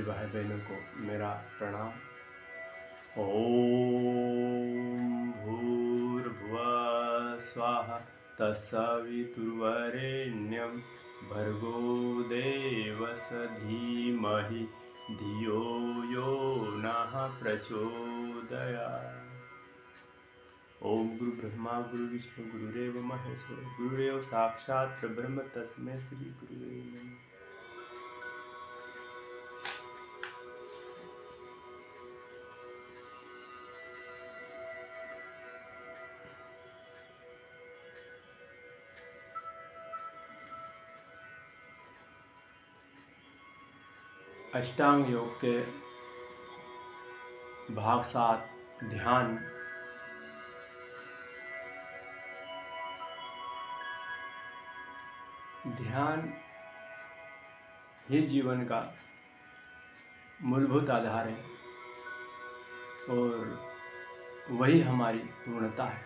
भाई बहनों को मेरा प्रणाम। ओम भूर्भुवः स्वाहा तत्सवितुर्वरेण्यं भर्गो देवस्य धीमहि धियो यो नः प्रचोदयात्। ओम गुरु ब्रह्मा गुरु विष्णु गुरुदेव महेश्वर गुरुदेव साक्षात् परब्रह्म तस्मै श्री गुरुवे नमः। अष्टांग योग के भाग 7 ध्यान ही जीवन का मूलभूत आधार है और वही हमारी पूर्णता है।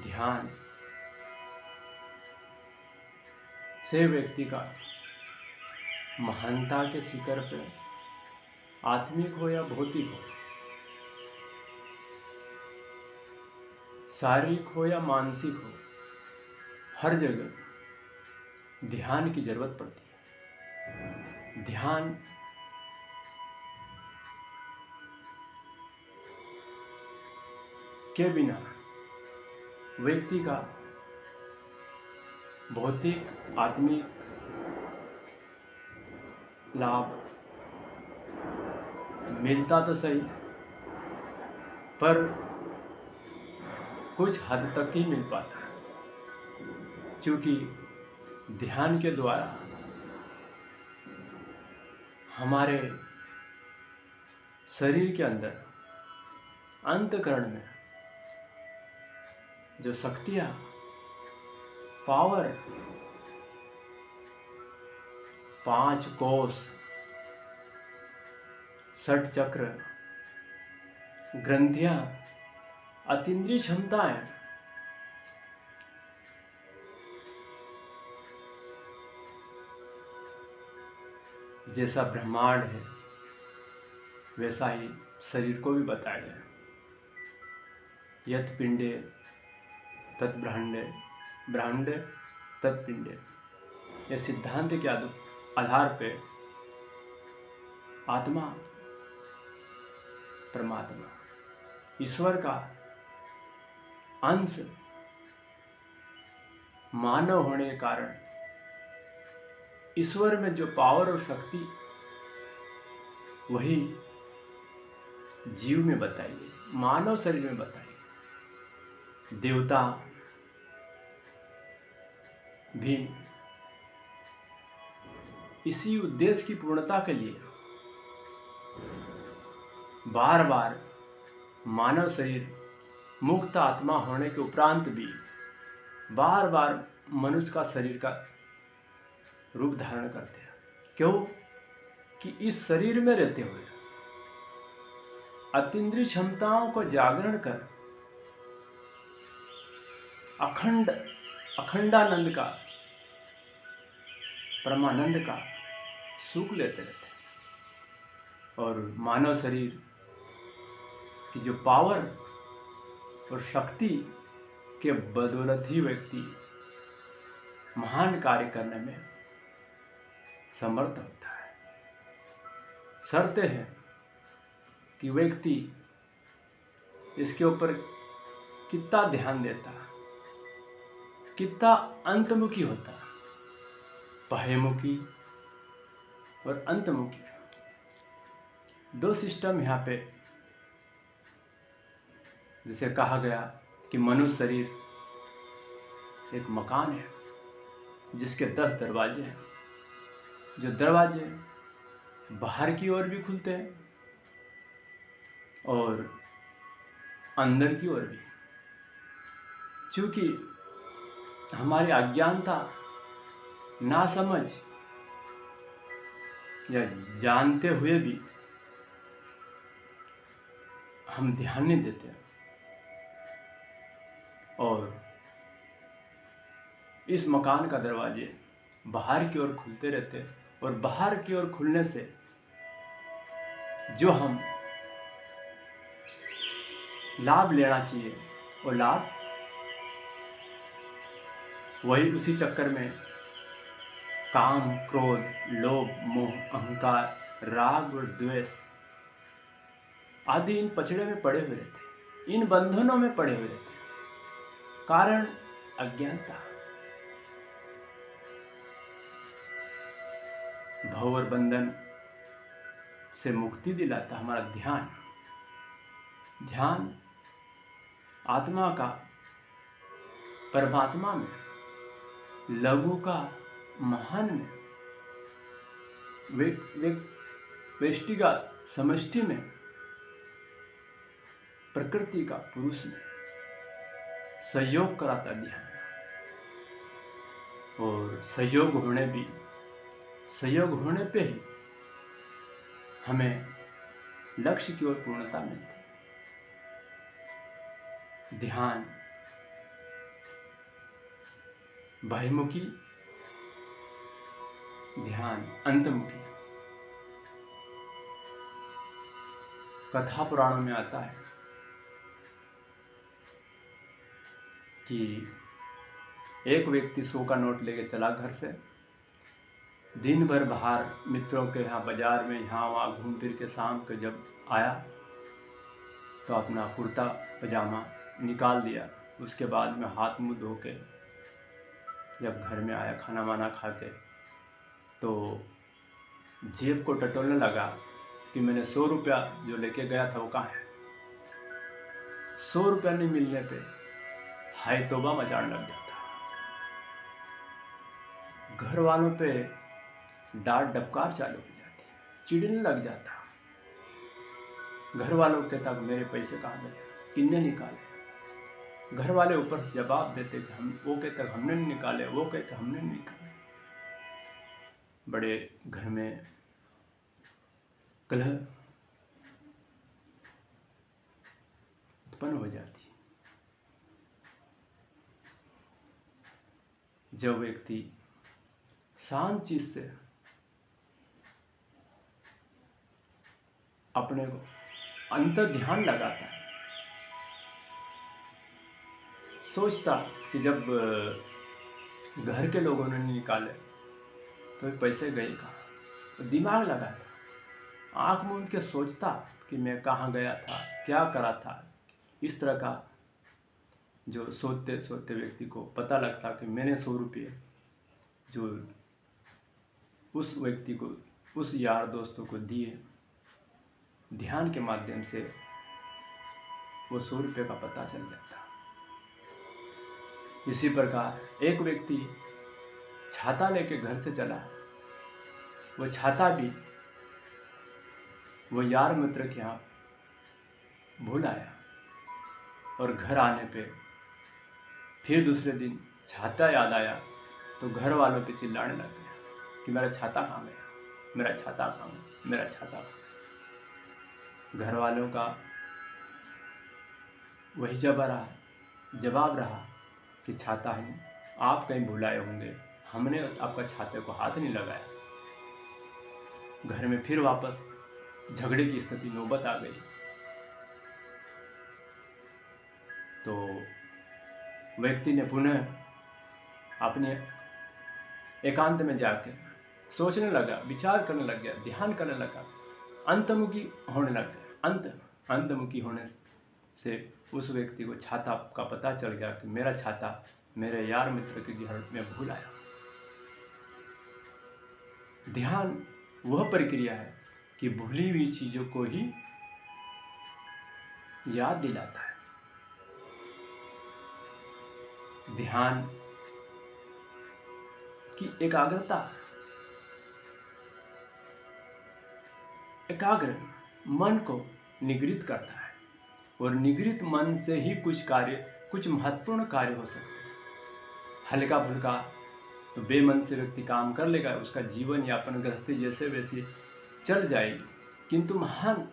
ध्यान से व्यक्ति का महानता के शिखर पे आत्मिक हो या भौतिक हो, शारीरिक हो या मानसिक हो, हर जगह ध्यान की जरूरत पड़ती है। ध्यान के बिना व्यक्ति का भौतिक आत्मिक लाभ मिलता तो सही, पर कुछ हद तक ही मिल पाता है, क्योंकि ध्यान के द्वारा हमारे शरीर के अंदर अंतःकरण में जो शक्तियाँ, पावर, 5 कोश, 6 चक्र, ग्रंथियां, अतीन्द्रिय क्षमताएं जैसा ब्रह्मांड है वैसा ही शरीर को भी बताया गया। यत् पिंडे तत् ब्रह्मांडे, ब्रह्मांडे तत् पिंडे। यह सिद्धांत के आधार पे आत्मा, परमात्मा, ईश्वर का अंश मानव होने के कारण ईश्वर में जो पावर और शक्ति वही जीव में बताई गई, मानव शरीर में बताई गई। देवता भी इसी उद्देश्य की पूर्णता के लिए बार बार मानव शरीर मुक्त आत्मा होने के उपरांत भी बार बार मनुष्य का शरीर का रूप धारण करते हैं। क्यों? कि इस शरीर में रहते हुए अतीन्द्रिय क्षमताओं को जागरण कर अखंडानंद का, परमानंद का सुख लेते रहते हैं। और मानव शरीर की जो पावर और शक्ति के बदौलत ही व्यक्ति महान कार्य करने में समर्थ होता है। शर्त है कि व्यक्ति इसके ऊपर कितना ध्यान देता, कितना अंतमुखी होता। बाह्यमुखी और अंतमुखी 2 सिस्टम यहाँ पे, जिसे कहा गया कि मनुष्य शरीर एक मकान है जिसके 10 दरवाजे हैं। जो दरवाजे बाहर की ओर भी खुलते हैं और अंदर की ओर भी। क्योंकि हमारी अज्ञानता, नासमझ या जानते हुए भी हम ध्यान नहीं देते और इस मकान का दरवाजे बाहर की ओर खुलते रहते और बाहर की ओर खुलने से जो हम लाभ लेना चाहिए वो लाभ वही उसी चक्कर में काम, क्रोध, लोभ, मोह, अहंकार, राग और द्वेष आदि इन पचड़े में पड़े हुए रहते, इन बंधनों में पड़े हुए रहते। कारण अज्ञानता। भव और बंधन से मुक्ति दिलाता हमारा ध्यान। ध्यान आत्मा का परमात्मा में, लघु का महान में, व्यष्टि का समष्टि में, प्रकृति का पुरुष में सहयोग कराता ध्यान। और सहयोग होने पे ही हमें लक्ष्य की ओर पूर्णता मिलती है। ध्यान बाह्यमुखी, ध्यान अंतमुखी। कथा पुराणों में आता है कि एक व्यक्ति 100 का नोट लेके चला घर से, दिन भर बाहर मित्रों के यहाँ बाजार में यहाँ वहाँ घूम फिर के शाम को जब आया तो अपना कुर्ता पजामा निकाल दिया। उसके बाद में हाथ मुंह धो के जब घर में आया खाना वाना खा के तो जेब को टटोलने लगा कि मैंने 100 रुपया जो लेके गया था वो कहाँ है। 100 रुपया नहीं मिलने पे हाय तौबा मचाने लग जाता, घर वालों पे डांट डपकार चालू हो जाती, चिढ़ने लग जाता। घर वालों के तक मेरे पैसे कहाँ गए, किन्ने निकाले। घर वाले ऊपर से जवाब देते कि हम, वो कहते हमने नहीं निकाले, वो कहते हमने नहीं निकाले। बड़े घर में कलह उत्पन्न हो जाती। जब व्यक्ति शांत चीज से अपने को अंतर ध्यान लगाता है, सोचता कि जब घर के लोगों ने नहीं निकाले तो पैसे गए कहाँ, तो दिमाग लगाता, आंख मूंद के सोचता कि मैं कहाँ गया था, क्या करा था। इस तरह का जो सोचते सोचते व्यक्ति को पता लगता कि मैंने 100 रुपये जो उस व्यक्ति को, उस यार दोस्तों को दिए, ध्यान के माध्यम से वो 100 रुपये का पता चल जाता। इसी प्रकार एक व्यक्ति छाता लेके घर से चला, वो छाता भी वो यार मित्र के यहाँ भूल आया और घर आने पे फिर दूसरे दिन छाता याद आया तो घर वालों पे चिल्लाने लग गया कि मेरा छाता कहाँ गया, मेरा छाता कहाँ गया, मेरा छाता कहाँ गया। घर वालों का वही जवाब रहा कि छाता है, आप कहीं भुलाए होंगे, हमने आपका छाते को हाथ नहीं लगाया। घर में फिर वापस झगड़े की स्थिति नौबत आ गई। तो व्यक्ति ने पुनः अपने एकांत में जाकर सोचने लगा, विचार करने लग गया, ध्यान करने लगा, अंतमुखी होने लग गया। अंतमुखी होने से उस व्यक्ति को छाता का पता चल गया कि मेरा छाता मेरे यार मित्र के घर में भूल आया। ध्यान वह प्रक्रिया है कि भूली हुई चीजों को ही याद दिलाता है। ध्यान की एकाग्र मन को निगृहित करता है और निगृहित मन से ही कुछ महत्वपूर्ण कार्य हो सकते हैं। हल्का फुल्का तो बेमन से व्यक्ति काम कर लेगा, उसका जीवन यापन गृहस्थी जैसे वैसे चल जाएगी, किंतु महान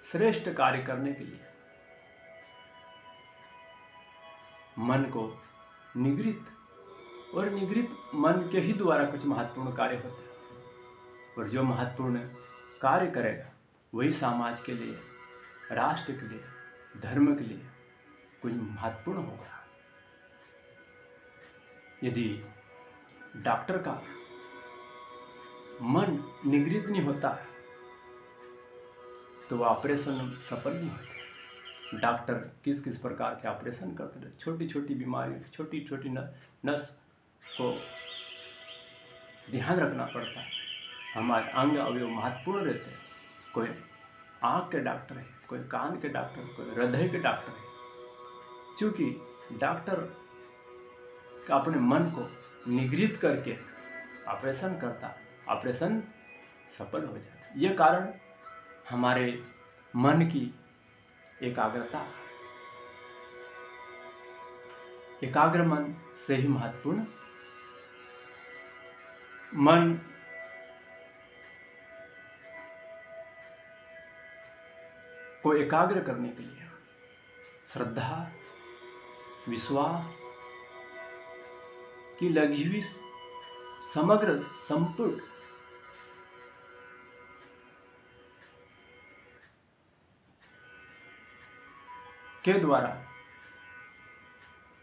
श्रेष्ठ कार्य करने के लिए मन को निगृहित मन के ही द्वारा कुछ महत्वपूर्ण कार्य होते हैं। और जो महत्वपूर्ण कार्य करेगा वही समाज के लिए, राष्ट्र के लिए, धर्म के लिए कुछ महत्वपूर्ण होगा। यदि डॉक्टर का मन निगृहित नहीं होता तो वह ऑपरेशन सफल नहीं होता। डॉक्टर किस किस प्रकार के ऑपरेशन करते थे, छोटी छोटी बीमारियों, छोटी छोटी नस को ध्यान रखना पड़ता है। हमारे अंग अवयव महत्वपूर्ण रहते हैं। कोई आँख के डॉक्टर है, कोई कान के डॉक्टर, कोई हृदय के डॉक्टर है। चूँकि डॉक्टर का अपने मन को निगृहित करके ऑपरेशन करता, ऑपरेशन सफल हो जाता। ये कारण हमारे मन की एकाग्रता, एकाग्र मन से ही महत्वपूर्ण। मन को एकाग्र करने के लिए श्रद्धा, विश्वास की लगी हुई समग्र संपूर्ण के द्वारा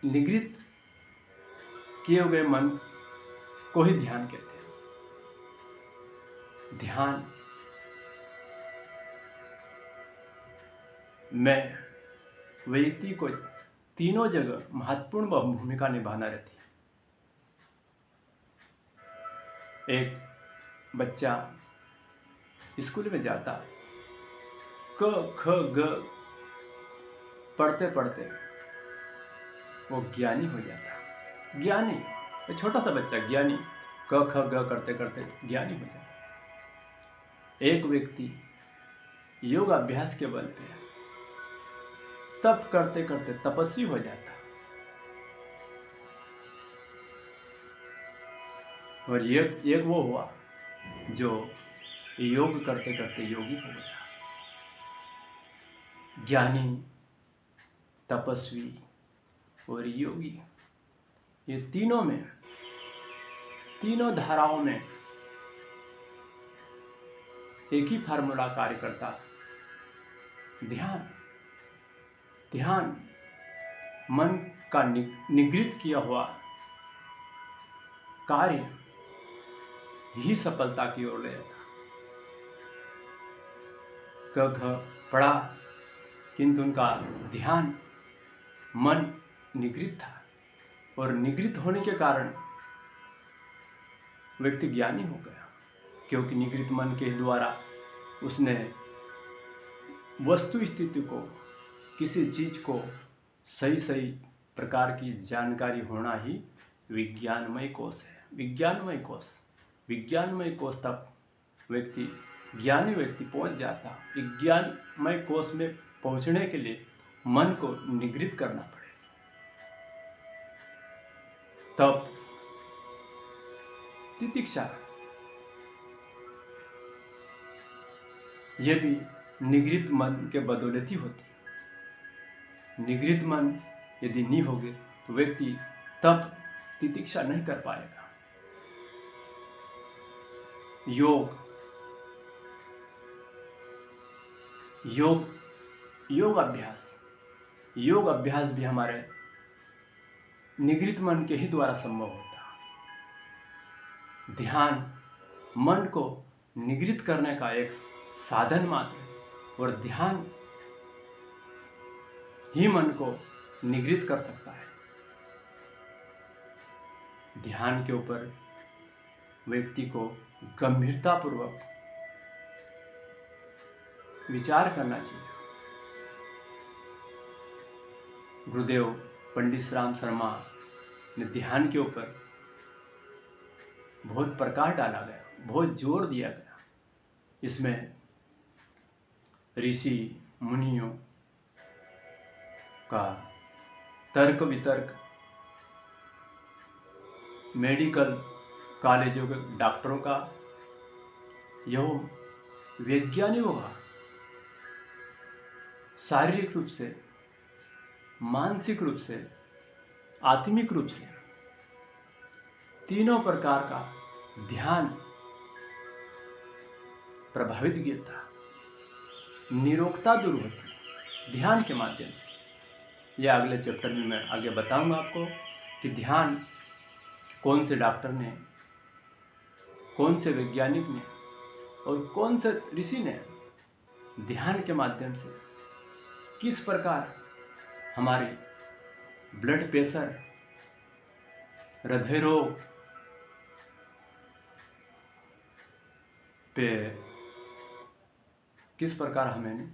निगृहित किए हुए मन को ही ध्यान कहते हैं। ध्यान में व्यक्ति को तीनों जगह महत्वपूर्ण भूमिका निभाना रहती है। एक बच्चा स्कूल में जाता, क ख ग पढ़ते पढ़ते वो ज्ञानी हो जाता। ज्ञानी, छोटा सा बच्चा ज्ञानी, क ख ग करते करते ज्ञानी हो जाता। एक व्यक्ति योग अभ्यास के बल पे तप करते करते तपस्वी हो जाता, और एक वो हुआ जो योग करते करते योगी हो गया। ज्ञानी, तपस्वी और योगी, ये तीनों में, तीनों धाराओं में एक ही फार्मूला कार्य करता, ध्यान। ध्यान मन का निगृहित किया हुआ कार्य ही सफलता की ओर ले जाता। क घ पढ़ा, किंतु उनका ध्यान, मन निगृहित था, और निगृहित होने के कारण व्यक्ति ज्ञानी हो गया, क्योंकि निगृहित मन के द्वारा उसने वस्तु स्थिति को, किसी चीज को सही सही प्रकार की जानकारी होना ही विज्ञानमय कोश है। विज्ञानमय कोश, विज्ञानमय कोश तक व्यक्ति, ज्ञानी व्यक्ति पहुंच जाता। विज्ञानमय कोश में पहुंचने के लिए मन को निगृहित करना पड़े, तब तितिक्षा, यह भी निगृहित मन के बदौलत ही होती है। निगृहित मन यदि नहीं होगे तो व्यक्ति तब तितिक्षा नहीं कर पाएगा। योग, योग, योग अभ्यास, योग अभ्यास भी हमारे निगृहित मन के ही द्वारा संभव होता। ध्यान मन को निगृहित करने का एक साधन मात्र है, और ध्यान ही मन को निगृहित कर सकता है। ध्यान के ऊपर व्यक्ति को गंभीरतापूर्वक विचार करना चाहिए। गुरुदेव पंडित श्री राम शर्मा ने ध्यान के ऊपर बहुत प्रकाश डाला गया, बहुत जोर दिया गया। इसमें ऋषि मुनियों का तर्क वितर्क, मेडिकल कॉलेजों के डॉक्टरों का, यह वैज्ञानिकों का शारीरिक रूप से, मानसिक रूप से, आत्मिक रूप से तीनों प्रकार का ध्यान प्रभावित किया था। निरोगता दूर होती है ध्यान के माध्यम से। यह अगले चैप्टर में मैं आगे बताऊंगा आपको कि ध्यान कौन से डॉक्टर ने, कौन से वैज्ञानिक ने और कौन से ऋषि ने ध्यान के माध्यम से किस प्रकार हमारे ब्लड प्रेशर, हृदय रोग पे किस प्रकार हमें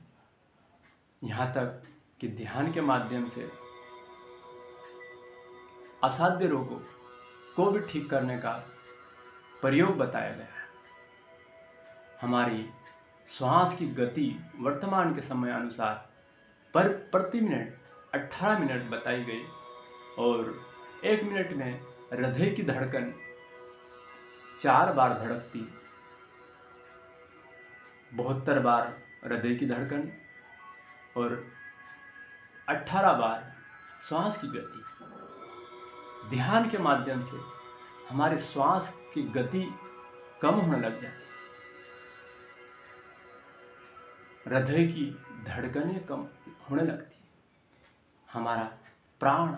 यहाँ तक कि ध्यान के माध्यम से असाध्य रोगों को भी ठीक करने का प्रयोग बताया गया है। हमारी श्वास की गति वर्तमान के समय अनुसार प्रति मिनट 18 मिनट बताई गई और 1 मिनट में हृदय की धड़कन 4 बार धड़कती, 72 बार हृदय की धड़कन और 18 बार श्वास की गति। ध्यान के माध्यम से हमारे श्वास की गति कम होने लग जाती है, हृदय की धड़कनें कम होने लगती है, हमारा प्राण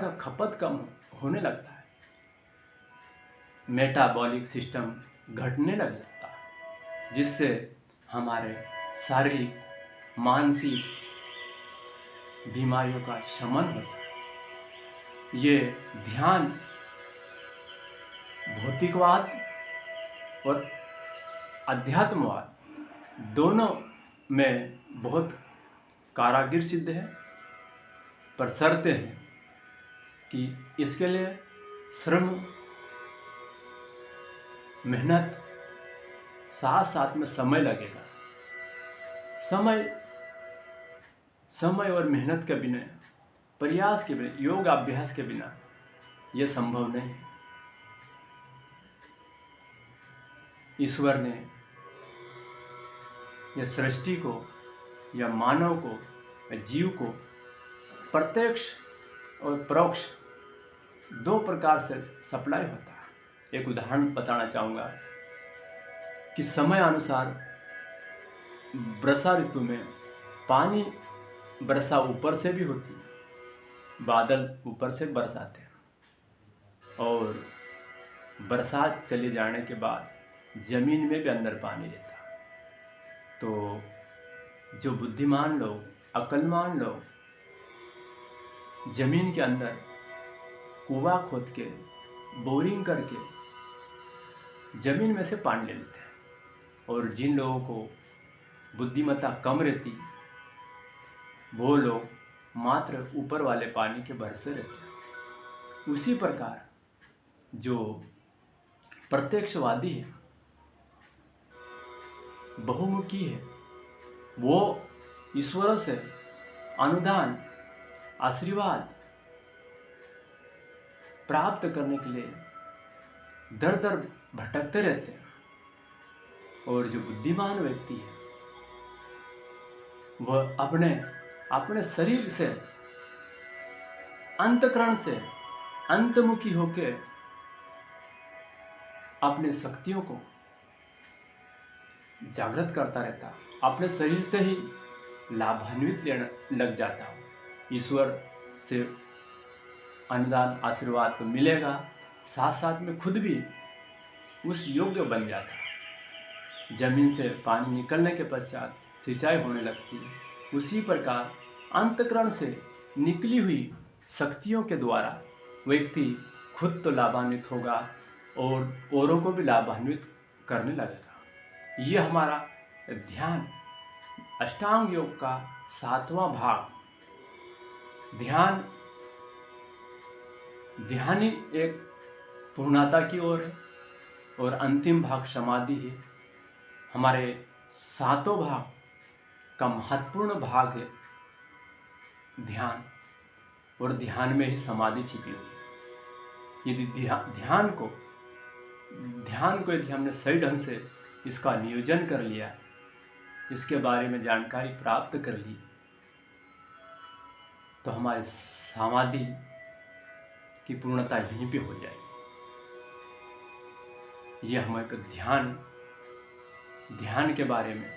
का खपत कम होने लगता है, मेटाबॉलिक सिस्टम घटने लग जाता है, जिससे हमारे शारीरिक मानसिक बीमारियों का शमन होता है। ये ध्यान भौतिकवाद और अध्यात्मवाद दोनों में बहुत कारागिर सिद्ध है, पर शर्त है कि इसके लिए श्रम, मेहनत, साथ साथ में समय लगेगा। समय और मेहनत के बिना, प्रयास के बिना, योग अभ्यास के बिना यह संभव नहीं है। ईश्वर ने यह सृष्टि को या मानव को या जीव को प्रत्यक्ष और परोक्ष 2 प्रकार से सप्लाई होता है। एक उदाहरण बताना चाहूँगा कि समय अनुसार वर्षा ऋतु में पानी वर्षा ऊपर से भी होती है, बादल ऊपर से बरसाते हैं और बरसात चले जाने के बाद जमीन में भी अंदर पानी रहता है। तो जो बुद्धिमान लोग, अक्लमंद लोग जमीन के अंदर कुआं खोद के, बोरिंग करके जमीन में से पानी ले लेते हैं और जिन लोगों को बुद्धिमत्ता कम रहती वो लोग मात्र ऊपर वाले पानी के भरोसे रहते हैं। उसी प्रकार जो प्रत्यक्षवादी है, बहुमुखी है, वो ईश्वर से अनुदान, आशीर्वाद प्राप्त करने के लिए दर दर भटकते रहते हैं। और जो बुद्धिमान व्यक्ति है वह अपने शरीर से, अंतःकरण से अंतमुखी होकर अपने शक्तियों को जागृत करता रहता है, अपने शरीर से ही लाभान्वित लेने लग जाता है। ईश्वर से अनुदान, आशीर्वाद तो मिलेगा, साथ साथ में खुद भी उस योग्य बन जाता है। जमीन से पानी निकलने के पश्चात सिंचाई होने लगती है। उसी प्रकार अंतःकरण से निकली हुई शक्तियों के द्वारा व्यक्ति खुद तो लाभान्वित होगा और औरों को भी लाभान्वित करने लगेगा। ये हमारा ध्यान, अष्टांग योग का 7वां भाग। ध्यान ही एक पूर्णता की ओर है और अंतिम भाग समाधि है। हमारे 7 भाग का महत्वपूर्ण भाग है ध्यान, और ध्यान में ही समाधि छिपी हुई है। यदि ध्यान को यदि हमने सही ढंग से इसका नियोजन कर लिया, इसके बारे में जानकारी प्राप्त कर ली, तो हमारी समाधि की पूर्णता यहीं पे हो जाएगी। ये हमारे ध्यान ध्यान के बारे में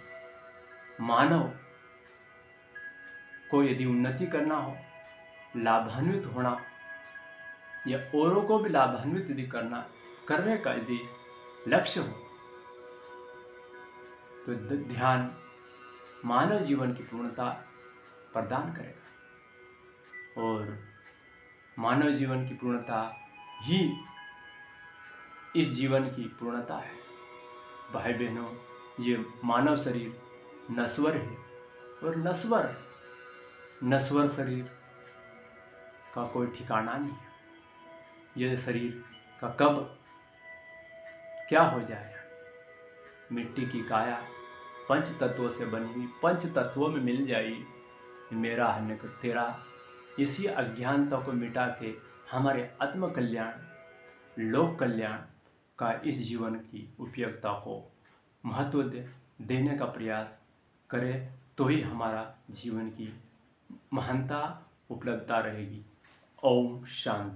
मानव को यदि उन्नति करना हो, लाभान्वित होना या औरों को भी लाभान्वित यदि करने का यदि लक्ष्य हो, तो ध्यान मानव जीवन की पूर्णता प्रदान करेगा। और मानव जीवन की पूर्णता ही इस जीवन की पूर्णता है। भाई बहनों, ये मानव शरीर नश्वर है और नश्वर शरीर का कोई ठिकाना नहीं है। यह शरीर का कब क्या हो जाएगा। मिट्टी की काया पंच तत्वों से बनी हुई, पंच तत्वों में मिल जाएगी। मेरा हन्य तेरा, इसी अज्ञानता को मिटा के हमारे आत्म कल्याण, लोक कल्याण का इस जीवन की उपयोगिता को महत्व देने का प्रयास करें, तो ही हमारा जीवन की महानता उपलब्धता रहेगी। ओम शांति।